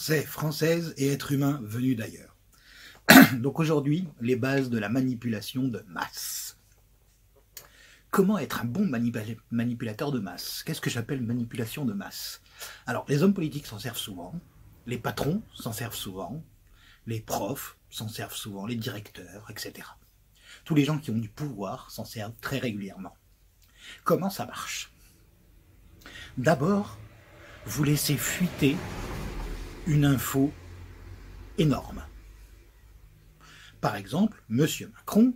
Français, Françaises et êtres humains venus d'ailleurs. Donc aujourd'hui, les bases de la manipulation de masse. Comment être un bon manipulateur de masse? Qu'est-ce que j'appelle manipulation de masse? Alors, les hommes politiques s'en servent souvent, les patrons s'en servent souvent, les profs s'en servent souvent, les directeurs, etc. Tous les gens qui ont du pouvoir s'en servent très régulièrement. Comment ça marche? D'abord, vous laissez fuiter une info énorme. Par exemple, M. Macron,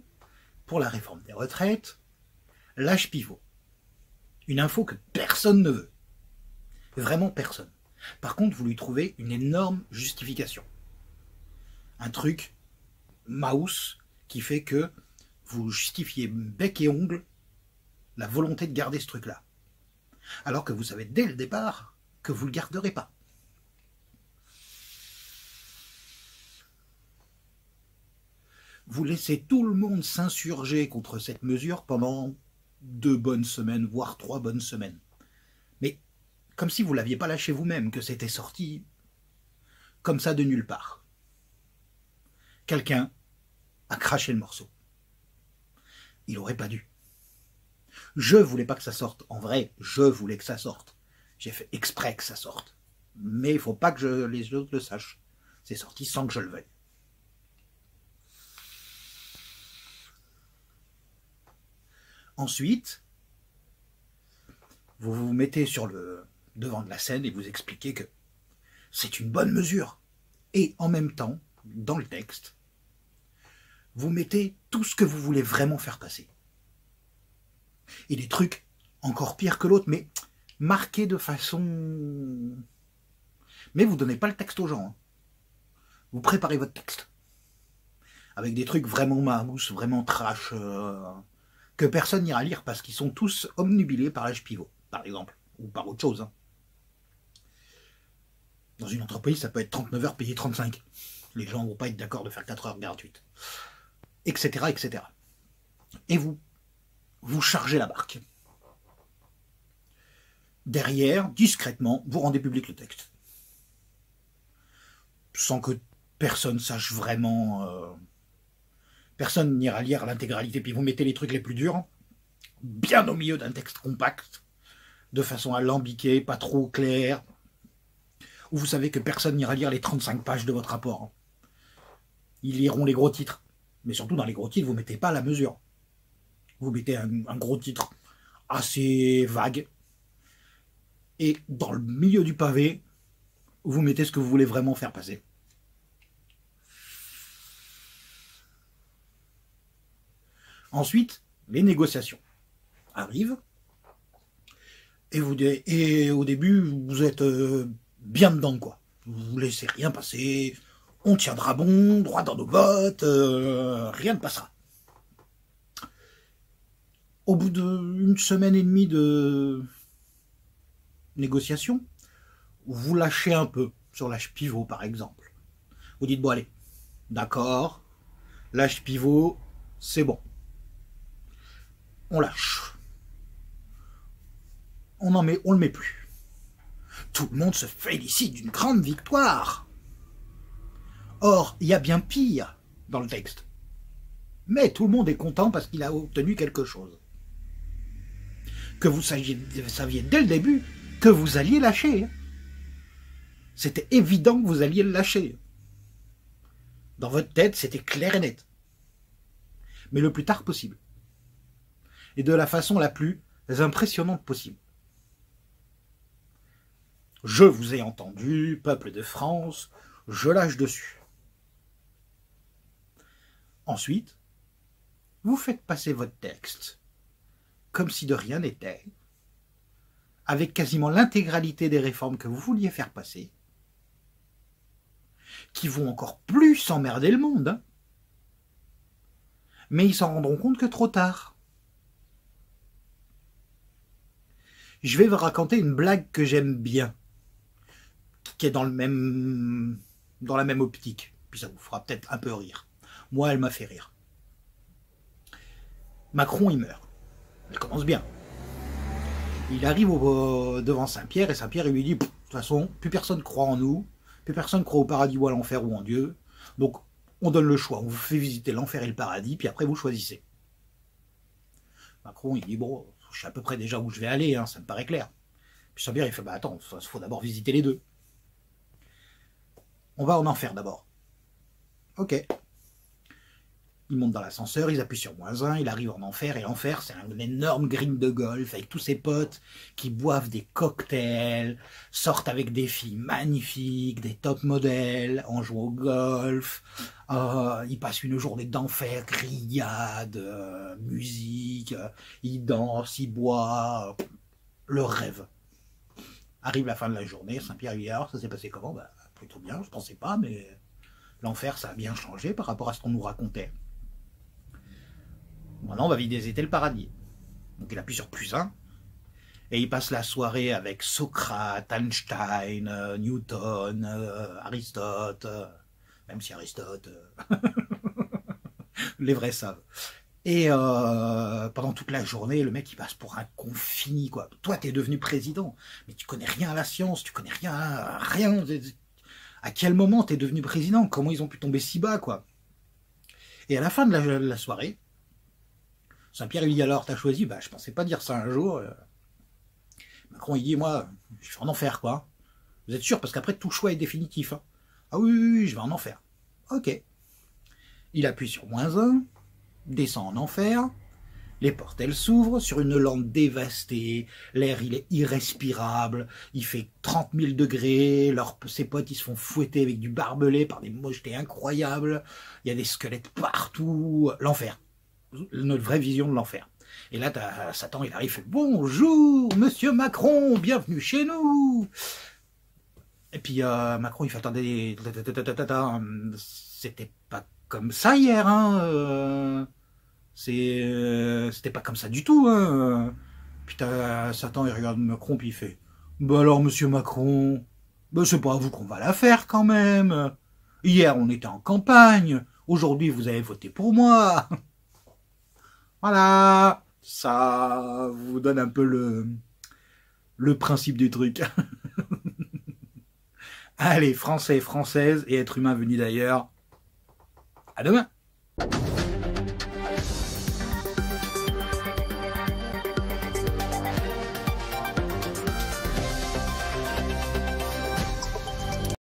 pour la réforme des retraites, l'âge pivot. Une info que personne ne veut. Vraiment personne. Par contre, vous lui trouvez une énorme justification. Un truc mouse qui fait que vous justifiez bec et ongle la volonté de garder ce truc-là. Alors que vous savez dès le départ que vous ne le garderez pas. Vous laissez tout le monde s'insurger contre cette mesure pendant 2 bonnes semaines, voire 3 bonnes semaines. Mais comme si vous ne l'aviez pas lâché vous-même, que c'était sorti comme ça de nulle part. Quelqu'un a craché le morceau. Il n'aurait pas dû. Je voulais pas que ça sorte. En vrai, je voulais que ça sorte. J'ai fait exprès que ça sorte. Mais il ne faut pas que les autres le sachent. C'est sorti sans que je le veuille. Ensuite, vous vous mettez sur le devant de la scène et vous expliquez que c'est une bonne mesure. Et en même temps, dans le texte, vous mettez tout ce que vous voulez vraiment faire passer. Et des trucs encore pires que l'autre, mais marqués de façon... Mais vous ne donnez pas le texte aux gens. Hein. Vous préparez votre texte. Avec des trucs vraiment marmous, vraiment trash... que personne n'ira lire parce qu'ils sont tous omnubilés par l'âge pivot, par exemple, ou par autre chose. Hein. Dans une entreprise, ça peut être 39 heures payées 35. Les gens ne vont pas être d'accord de faire 4 heures gratuites. Etc., etc. Et vous chargez la barque. Derrière, discrètement, vous rendez public le texte. Sans que personne sache vraiment... Personne n'ira lire l'intégralité, puis vous mettez les trucs les plus durs, bien au milieu d'un texte compact, de façon alambiquée, pas trop claire, où vous savez que personne n'ira lire les 35 pages de votre rapport. Ils liront les gros titres. Mais surtout, dans les gros titres, vous ne mettez pas la mesure. Vous mettez un gros titre assez vague. Et dans le milieu du pavé, vous mettez ce que vous voulez vraiment faire passer. Ensuite, les négociations arrivent. Et au début, vous êtes bien dedans, quoi. Vous ne laissez rien passer. On tiendra bon, droit dans nos bottes, rien ne passera. Au bout d'une semaine et demie de négociation, vous lâchez un peu sur l'âge pivot, par exemple. Vous dites, bon allez, d'accord, l'âge pivot, c'est bon. On lâche. On le met plus. Tout le monde se félicite d'une grande victoire. Or, il y a bien pire dans le texte. Mais tout le monde est content parce qu'il a obtenu quelque chose. Que vous saviez dès le début que vous alliez lâcher. C'était évident que vous alliez le lâcher. Dans votre tête, c'était clair et net. Mais le plus tard possible. Et de la façon la plus impressionnante possible. Je vous ai entendu, peuple de France, je lâche dessus. Ensuite, vous faites passer votre texte comme si de rien n'était, avec quasiment l'intégralité des réformes que vous vouliez faire passer, qui vont encore plus emmerder le monde. Hein. Mais ils s'en rendront compte que trop tard. Je vais vous raconter une blague que j'aime bien, qui est dans la même optique, puis ça vous fera peut-être un peu rire. Moi, elle m'a fait rire. Macron, il meurt. Elle commence bien. Il arrive devant Saint-Pierre, et Saint-Pierre, il lui dit, de toute façon, plus personne croit en nous, Puis personne croit au paradis ou à l'enfer ou en Dieu. Donc, on donne le choix. On vous fait visiter l'enfer et le paradis, puis après, vous choisissez. Macron, il dit, bon, je sais à peu près déjà où je vais aller, hein, ça me paraît clair. Puis Saint-Pierre, il fait, bah attends, il faut d'abord visiter les deux. On va en enfer d'abord. Ok. Il monte dans l'ascenseur, ils appuient sur -1, il arrive en enfer, et l'enfer, c'est un énorme green de golf avec tous ses potes qui boivent des cocktails, sortent avec des filles magnifiques, des top modèles, en jouant au golf. Ils passent une journée d'enfer, grillade, musique, ils dansent, ils boivent, le rêve. Arrive la fin de la journée, Saint-Pierre lui dit, alors ça s'est passé comment? Bah, plutôt bien, je pensais pas, mais l'enfer, ça a bien changé par rapport à ce qu'on nous racontait. Maintenant, on va visiter le paradis. Donc il appuie sur +1, et il passe la soirée avec Socrate, Einstein, Newton, Aristote, même si Aristote, les vrais savent. Et pendant toute la journée, le mec, il passe pour un con fini, quoi. Toi, t'es devenu président, mais tu connais rien à la science, tu connais rien à rien. À quel moment t'es devenu président? Comment ils ont pu tomber si bas, quoi? Et à la fin de la soirée, Saint-Pierre lui dit, alors, t'as choisi? Bah, je pensais pas dire ça un jour. Macron, il dit, moi, je vais en enfer, quoi. Vous êtes sûr? Parce qu'après, tout choix est définitif. Hein. Ah oui, oui, oui, je vais en enfer. Ok. Il appuie sur -1, descend en enfer, les portes, elles s'ouvrent sur une lande dévastée, l'air, il est irrespirable, il fait 30 000 degrés, ses potes, ils se font fouetter avec du barbelé par des mochetés incroyables, il y a des squelettes partout, l'enfer. Notre vraie vision de l'enfer. Et là, Satan, il arrive, il fait « Bonjour, monsieur Macron, bienvenue chez nous !» Et puis Macron, il fait « Attendez, c'était pas comme ça hier, hein c'était pas comme ça du tout, hein !» Puis Satan, il regarde Macron, puis il fait « Bah alors, monsieur Macron, bah c'est pas à vous qu'on va la faire, quand même. Hier, on était en campagne, aujourd'hui, vous avez voté pour moi. » Voilà, ça vous donne un peu le principe du truc. Allez, Français, Françaises et êtres humains venus d'ailleurs, à demain.